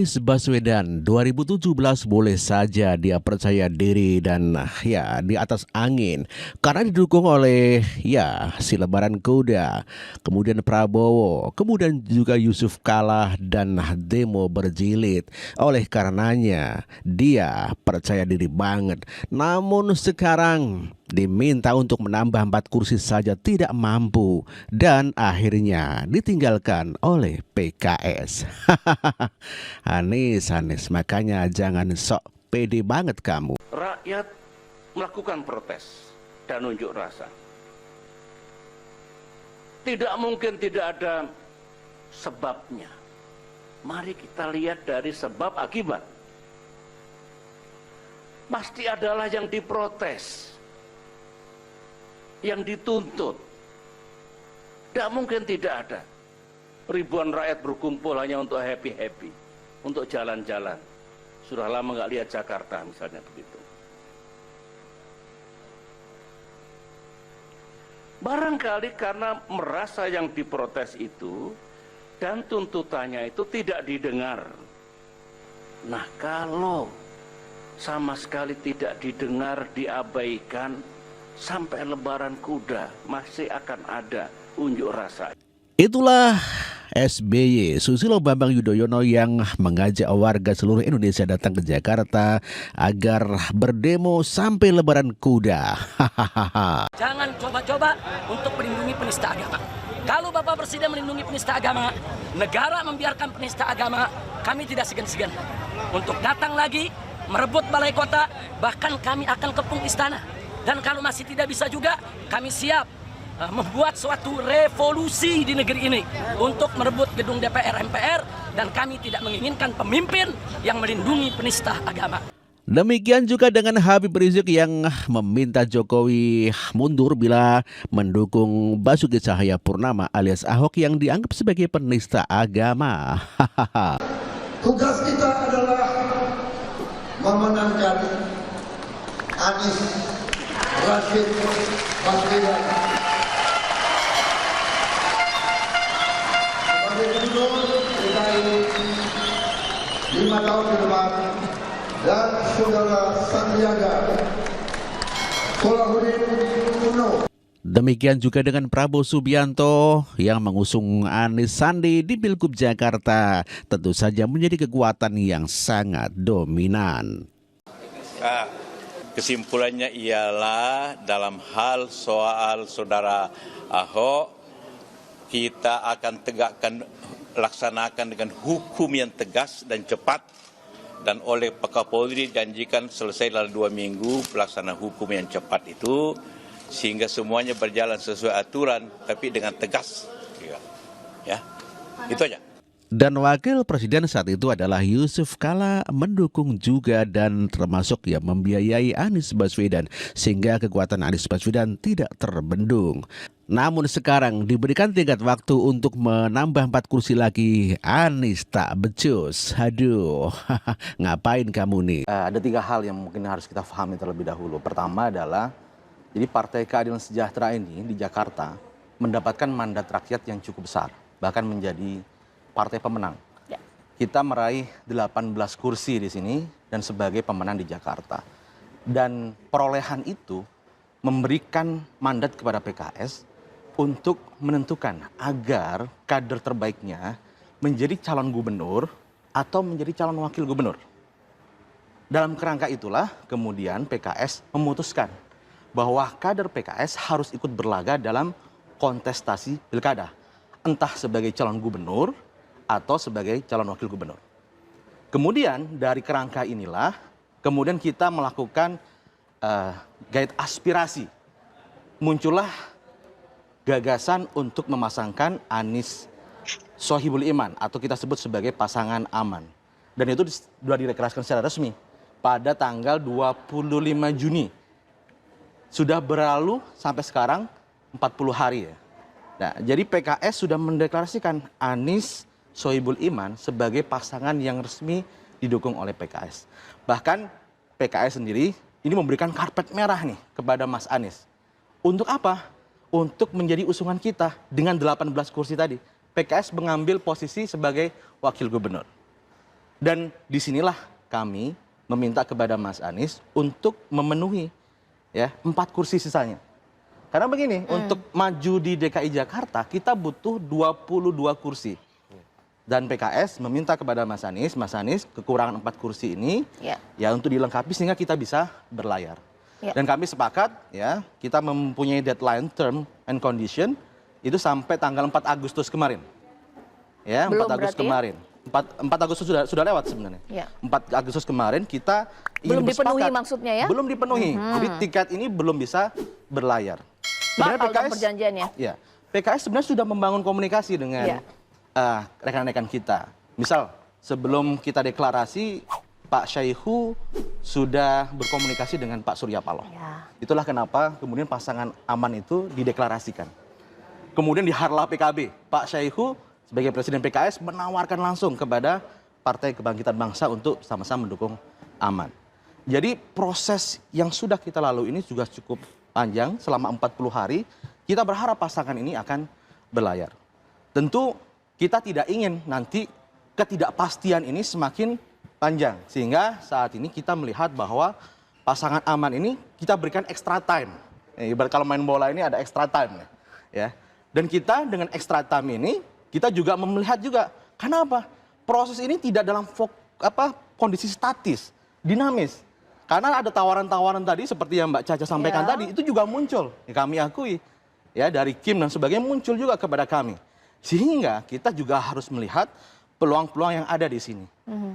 Anies Baswedan 2017 boleh saja dia percaya diri dan ya di atas angin karena didukung oleh ya si Lebaran Kuda, kemudian Prabowo, kemudian juga Yusuf Kala dan demo berjilid. Oleh karenanya dia percaya diri banget. Namun sekarang diminta untuk menambah 4 kursi saja tidak mampu dan akhirnya ditinggalkan oleh PKS. Anies, makanya jangan sok pede banget kamu. Rakyat melakukan protes dan unjuk rasa. Tidak mungkin tidak ada sebabnya. Mari kita lihat dari sebab akibat. Pasti adalah yang diprotes, yang dituntut. Tidak mungkin tidak ada. Ribuan rakyat berkumpul hanya untuk happy-happy, untuk jalan-jalan. Sudah lama nggak lihat Jakarta misalnya begitu. Barangkali karena merasa yang diprotes itu dan tuntutannya itu tidak didengar. Nah, kalau sama sekali tidak didengar, diabaikan, sampai Lebaran Kuda masih akan ada unjuk rasa. Itulah SBY Susilo Bambang Yudhoyono yang mengajak warga seluruh Indonesia datang ke Jakarta agar berdemo sampai Lebaran Kuda. Jangan coba-coba untuk melindungi penista agama. Kalau Bapak Presiden melindungi penista agama, negara membiarkan penista agama, kami tidak segan-segan untuk datang lagi, merebut balai kota, bahkan kami akan kepung istana. Dan kalau masih tidak bisa juga, kami siap membuat suatu revolusi di negeri ini untuk merebut gedung DPR MPR, dan kami tidak menginginkan pemimpin yang melindungi penista agama. Demikian juga dengan Habib Rizik yang meminta Jokowi mundur bila mendukung Basuki Cahayapurnama alias Ahok yang dianggap sebagai penista agama. Tugas kita adalah memenangkan Anies Rashid Baswedan sebagai gubernur DKI 5 tahun ke depan, dan saudara Sandiaga Salahuddin Uno. Demikian juga dengan Prabowo Subianto yang mengusung Anies Sandi di Pilgub Jakarta, tentu saja menjadi kekuatan yang sangat dominan. Kesimpulannya ialah dalam hal soal saudara Ahok, kita akan laksanakan dengan hukum yang tegas dan cepat, dan oleh Pak Kapolri janjikan selesai dalam 2 minggu pelaksanaan hukum yang cepat itu, sehingga semuanya berjalan sesuai aturan tapi dengan tegas. Ya, itu aja. Dan wakil presiden saat itu adalah Yusuf Kala mendukung juga dan termasuk ya membiayai Anies Baswedan sehingga kekuatan Anies Baswedan tidak terbendung. Namun sekarang diberikan tingkat waktu untuk menambah 4 kursi lagi, Anies tak becus. Aduh, ngapain kamu nih? Ada 3 hal yang mungkin harus kita pahami terlebih dahulu. Pertama adalah, jadi Partai Keadilan Sejahtera ini di Jakarta mendapatkan mandat rakyat yang cukup besar, bahkan menjadi partai pemenang. Ya. Kita meraih 18 kursi di sini dan sebagai pemenang di Jakarta. Dan perolehan itu memberikan mandat kepada PKS untuk menentukan agar kader terbaiknya menjadi calon gubernur atau menjadi calon wakil gubernur. Dalam kerangka itulah kemudian PKS memutuskan bahwa kader PKS harus ikut berlaga dalam kontestasi pilkada, entah sebagai calon gubernur atau sebagai calon wakil gubernur. Kemudian dari kerangka inilah kemudian kita melakukan gait aspirasi. Muncullah gagasan untuk memasangkan Anies Sohibul Iman atau kita sebut sebagai pasangan aman. Dan itu sudah direkomendasikan secara resmi pada tanggal 25 Juni. Sudah berlalu sampai sekarang 40 hari ya. Nah, jadi PKS sudah mendeklarasikan Anies Sohibul Iman sebagai pasangan yang resmi didukung oleh PKS. Bahkan PKS sendiri ini memberikan karpet merah nih kepada Mas Anies. Untuk apa? Untuk menjadi usungan kita dengan 18 kursi tadi. PKS mengambil posisi sebagai wakil gubernur. Dan disinilah kami meminta kepada Mas Anies untuk memenuhi ya 4 kursi sisanya. Karena begini, untuk maju di DKI Jakarta kita butuh 22 kursi. Dan PKS meminta kepada Mas Anies kekurangan 4 kursi ini ya untuk dilengkapi sehingga kita bisa berlayar. Dan kami sepakat ya, kita mempunyai deadline term and condition itu sampai tanggal 4 Agustus kemarin. Ya, Belum 4 Agustus kemarin. 4 Agustus sudah lewat sebenarnya. 4 Agustus kemarin kita belum ingin dipenuhi bersepakat. maksudnya ya? Belum dipenuhi. Jadi tiket ini belum bisa berlayar. Sebenarnya Batal dong perjanjiannya. Ya, PKS sebenarnya sudah membangun komunikasi dengan rekan-rekan kita. Misal sebelum kita deklarasi, Pak Syaihu sudah berkomunikasi dengan Pak Surya Paloh. Itulah kenapa kemudian pasangan aman itu dideklarasikan. Kemudian di Harlah PKB, Pak Syaihu sebagai Presiden PKS menawarkan langsung kepada Partai Kebangkitan Bangsa untuk sama-sama mendukung aman. Jadi proses yang sudah kita lalui ini juga cukup panjang selama 40 hari. Kita berharap pasangan ini akan berlayar. Tentu kita tidak ingin nanti ketidakpastian ini semakin panjang. Sehingga saat ini kita melihat bahwa pasangan aman ini kita berikan extra time. Ibarat kalau main bola ini ada extra time. Ya. Dan kita dengan extra time ini kita juga melihat juga kenapa proses ini tidak dalam kondisi statis, dinamis. Karena ada tawaran-tawaran tadi seperti yang Mbak Caca sampaikan tadi itu juga muncul. Ya, kami akui ya dari Kim dan sebagainya muncul juga kepada kami. Sehingga kita juga harus melihat peluang-peluang yang ada di sini.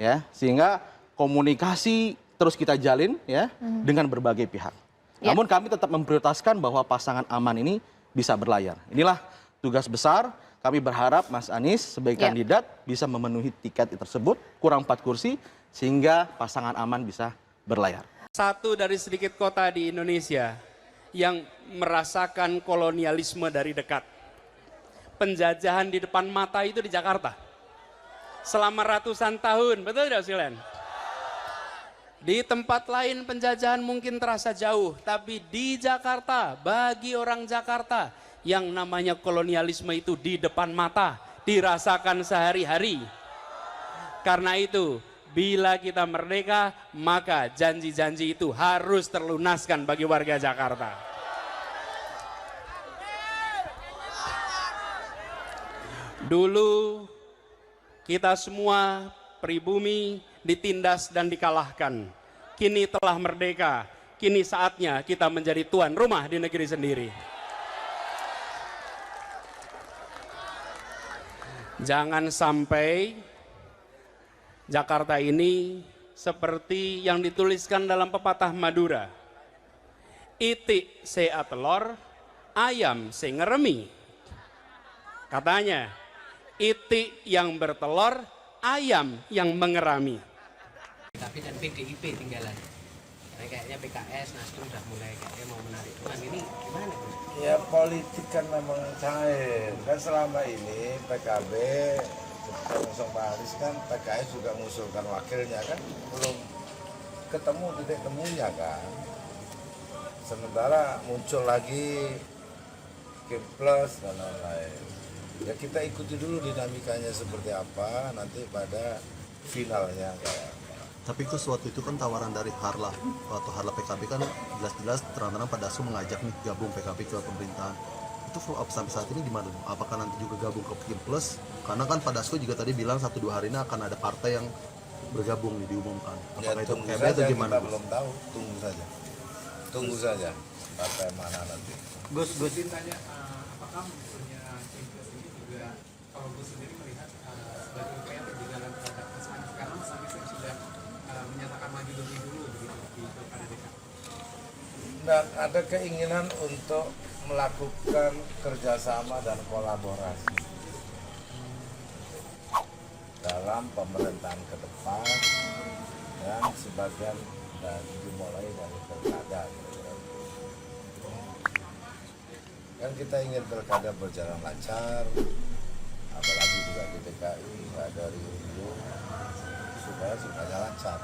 Ya, sehingga komunikasi terus kita jalin ya dengan berbagai pihak. Namun kami tetap memprioritaskan bahwa pasangan aman ini bisa berlayar. Inilah tugas besar. Kami berharap Mas Anies sebagai kandidat bisa memenuhi tiket tersebut, kurang 4 kursi, sehingga pasangan aman bisa berlayar. Satu dari sedikit kota di Indonesia yang merasakan kolonialisme dari dekat. Penjajahan di depan mata itu di Jakarta. Selama ratusan tahun, betul tidak Silen? Di tempat lain penjajahan mungkin terasa jauh, tapi di Jakarta, bagi orang Jakarta, yang namanya kolonialisme itu di depan mata, dirasakan sehari-hari. Karena itu, bila kita merdeka, maka janji-janji itu harus terlunaskan bagi warga Jakarta. Dulu, kita semua pribumi ditindas dan dikalahkan. Kini telah merdeka, kini saatnya kita menjadi tuan rumah di negeri sendiri. Jangan sampai Jakarta ini seperti yang dituliskan dalam pepatah Madura. Itik sea telor, ayam se ngeremi. Katanya, itik yang bertelur, ayam yang mengerami. Tapi dan PDIP tinggalan. Karena kayaknya PKS, Nasdem udah mulai kayaknya mau menarik dukungan ini gimana? Ya politik kan memang cair. Kan selama ini PKB mengusung Pak Anies kan PKS juga mengusulkan wakilnya kan belum ketemu titik temunya kan. Sementara muncul lagi Kim Plus dan lain-lain. Ya kita ikuti dulu dinamikanya seperti apa nanti pada finalnya kayak. Tapi Gus, waktu itu kan tawaran dari Harlah, atau Harlah PKB kan jelas-jelas terang-terang Pak Dasko mengajak nih gabung PKB ke pemerintahan. Itu follow up sampai saat ini gimana? Apakah nanti juga gabung ke Kim Plus? Karena kan Pak Dasko juga tadi bilang 1-2 hari ini akan ada partai yang bergabung nih diumumkan. Apakah Ya, itu PKB atau gimana? Kita belum tahu, tunggu saja partai mana nanti. Gus tanya apakah punya Kim Plus ini juga kalau Gus sendiri melihat sebagai upaya perjalanan terhadap Mas Anies karena Mas Anies yang sudah menyatakan maju lebih dulu begitu di Pilkada DKI. Dan ada keinginan untuk melakukan kerjasama dan kolaborasi dalam pemerintahan ke depan yang sebagian dan dimulai dari pilkada. Kan kita ingin pilkada berjalan lancar, apalagi juga di DKI nggak ada riuh supaya semuanya lancar.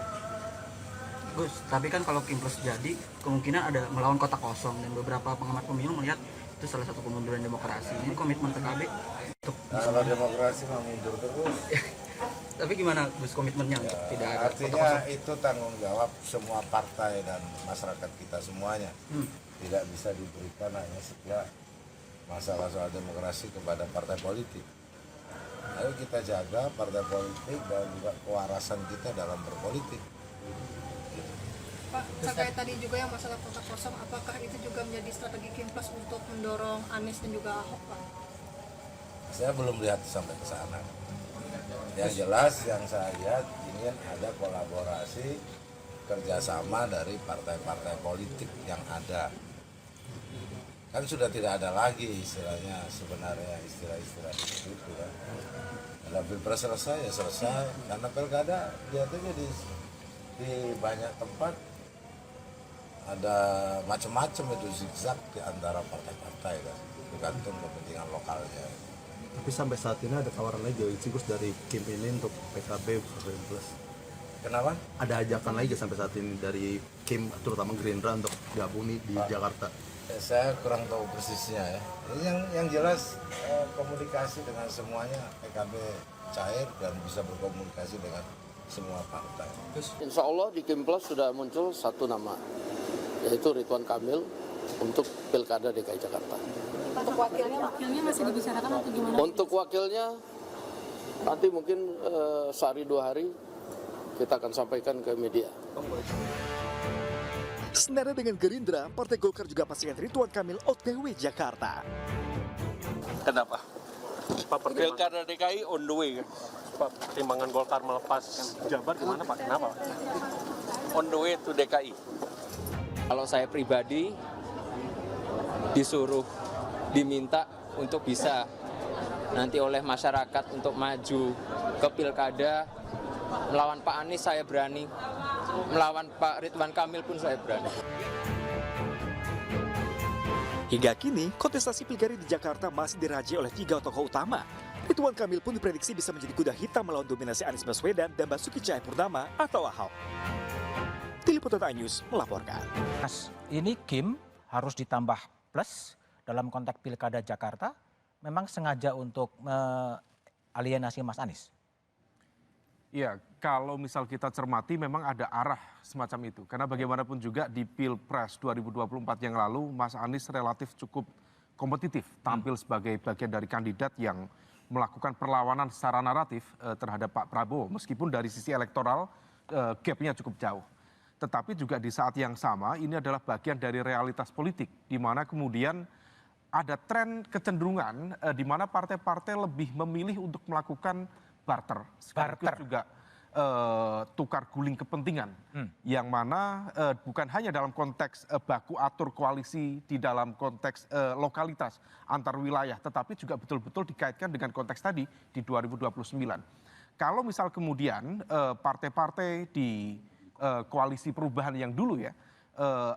Gus, tapi kan kalau Kim Plus jadi kemungkinan ada melawan kota kosong dan beberapa pengamat pemilu melihat itu salah satu kemunduran demokrasi. Ini komitmen PKB untuk kalau demokrasi mau mundur terus. Tapi gimana Gus komitmennya untuk tidak ada kota Artinya kosong? itu tanggung jawab semua partai dan masyarakat kita semuanya. Tidak bisa diberikan hanya setiap masalah soal demokrasi kepada partai politik. Ayo kita jaga partai politik dan juga kewarasan kita dalam berpolitik. Pak, terkait tadi juga yang masalah kota kosong, apakah itu juga menjadi strategi Kimplas untuk mendorong Anies dan juga Ahok, Pak? Saya belum lihat sampai ke sana. Yang jelas yang saya lihat ingin ada kolaborasi kerjasama dari partai-partai politik yang ada. Kan sudah tidak ada lagi istilahnya sebenarnya istilah-istilah itu kan. Kalau pilpres selesai ya selesai, karena pilkada biasanya di banyak tempat ada macam-macam itu zigzag di antara partai-partai kan, tergantung kepentingan lokalnya. Tapi sampai saat ini ada tawaran lagi Gus dari Kim ini untuk PKB plus. Kenapa? Ada ajakan lagi sampai saat ini dari Kim terutama Gerindra untuk gabung nih di Jakarta. Saya kurang tahu persisnya ya. Yang jelas komunikasi dengan semuanya PKB cair dan bisa berkomunikasi dengan semua partai. Insya Allah di Kimplas sudah muncul satu nama, yaitu Ridwan Kamil untuk Pilkada DKI Jakarta. Untuk wakilnya masih dibicarakan atau gimana? Untuk wakilnya nanti mungkin sehari 2 hari kita akan sampaikan ke media. Senada dengan Gerindra, Partai Golkar juga pastikan Ridwan Kamil OTW Jakarta. Kenapa? Pilkada DKI on the way. Pak, pertimbangan Golkar melepas Jabar gimana Pak? Kenapa? On the way to DKI. Kalau saya pribadi disuruh, diminta untuk bisa nanti oleh masyarakat untuk maju ke pilkada, melawan Pak Anies saya berani, melawan Pak Ridwan Kamil pun saya berani. Hingga kini, kontestasi pilkada di Jakarta masih dirajai oleh 3 tokoh utama. Ridwan Kamil pun diprediksi bisa menjadi kuda hitam melawan dominasi Anies Baswedan dan Basuki Cahayapurnama atau Ahok. Tim Liputan iNews melaporkan. Ini Kim harus ditambah plus dalam konteks pilkada Jakarta, memang sengaja untuk alienasi Mas Anies. Iya, kalau misal kita cermati memang ada arah semacam itu. Karena bagaimanapun juga di Pilpres 2024 yang lalu, Mas Anies relatif cukup kompetitif, tampil sebagai bagian dari kandidat yang melakukan perlawanan secara naratif terhadap Pak Prabowo. Meskipun dari sisi elektoral gap-nya cukup jauh. Tetapi juga di saat yang sama ini adalah bagian dari realitas politik, di mana kemudian ada tren kecenderungan di mana partai-partai lebih memilih untuk melakukan barter. Sekaligus juga tukar guling kepentingan. Yang mana bukan hanya dalam konteks baku atur koalisi di dalam konteks lokalitas antar wilayah, tetapi juga betul-betul dikaitkan dengan konteks tadi di 2029. Kalau misal kemudian partai-partai di koalisi perubahan yang dulu ya,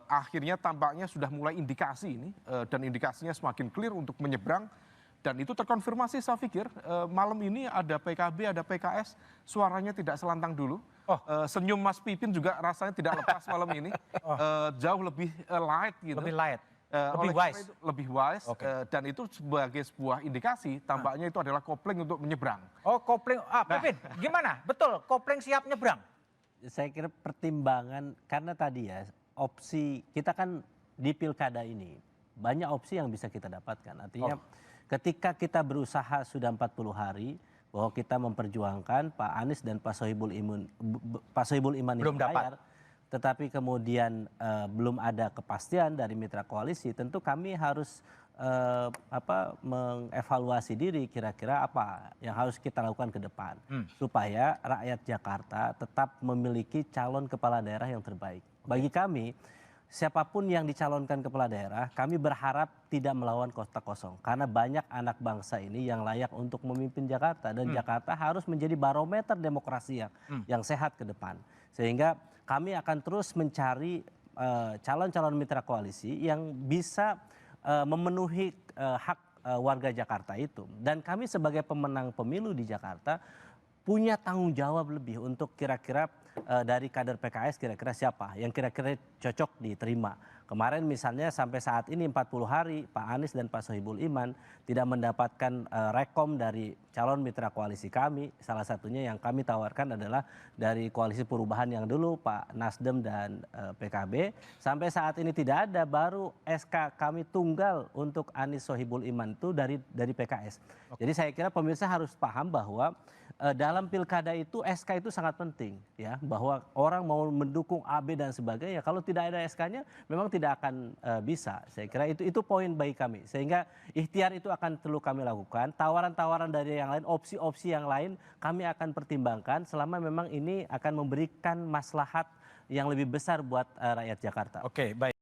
akhirnya tampaknya sudah mulai indikasi ini, dan indikasinya semakin clear untuk menyeberang, dan itu terkonfirmasi saya pikir malam ini ada PKB, ada PKS, suaranya tidak selantang dulu. Senyum Mas Pipin juga rasanya tidak lepas malam ini, jauh lebih light gitu. Lebih light, lebih wise. Lebih wise, dan itu sebagai sebuah indikasi tampaknya itu adalah kopling untuk menyeberang. Oh kopling, Pipin gimana? Betul, kopling siap nyebrang? Saya kira pertimbangan, karena tadi ya opsi, kita kan di pilkada ini banyak opsi yang bisa kita dapatkan. Artinya ketika kita berusaha sudah 40 hari bahwa kita memperjuangkan Pak Anies dan Pak Sohibul Iman belum dapat, tetapi kemudian belum ada kepastian dari mitra koalisi, tentu kami harus mengevaluasi diri kira-kira apa yang harus kita lakukan ke depan supaya rakyat Jakarta tetap memiliki calon kepala daerah yang terbaik. Bagi kami, siapapun yang dicalonkan kepala daerah, kami berharap tidak melawan kota kosong. Karena banyak anak bangsa ini yang layak untuk memimpin Jakarta. Dan Jakarta harus menjadi barometer demokrasi yang sehat ke depan. Sehingga kami akan terus mencari calon-calon mitra koalisi yang bisa memenuhi hak warga Jakarta itu. Dan kami sebagai pemenang pemilu di Jakarta punya tanggung jawab lebih untuk kira-kira dari kader PKS kira-kira siapa yang kira-kira cocok diterima. Kemarin misalnya sampai saat ini 40 hari Pak Anies dan Pak Sohibul Iman tidak mendapatkan rekom dari calon mitra koalisi kami. Salah satunya yang kami tawarkan adalah dari koalisi perubahan yang dulu Pak Nasdem dan PKB. Sampai saat ini tidak ada, baru SK kami tunggal untuk Anies Sohibul Iman itu dari PKS. Jadi saya kira pemirsa harus paham bahwa dalam pilkada itu SK itu sangat penting ya, bahwa orang mau mendukung AB dan sebagainya kalau tidak ada SK-nya memang tidak akan bisa. Saya kira itu poin bagi kami, sehingga ikhtiar itu akan perlu kami lakukan. Tawaran-tawaran dari yang lain, opsi-opsi yang lain kami akan pertimbangkan selama memang ini akan memberikan maslahat yang lebih besar buat rakyat Jakarta. Oke, baik.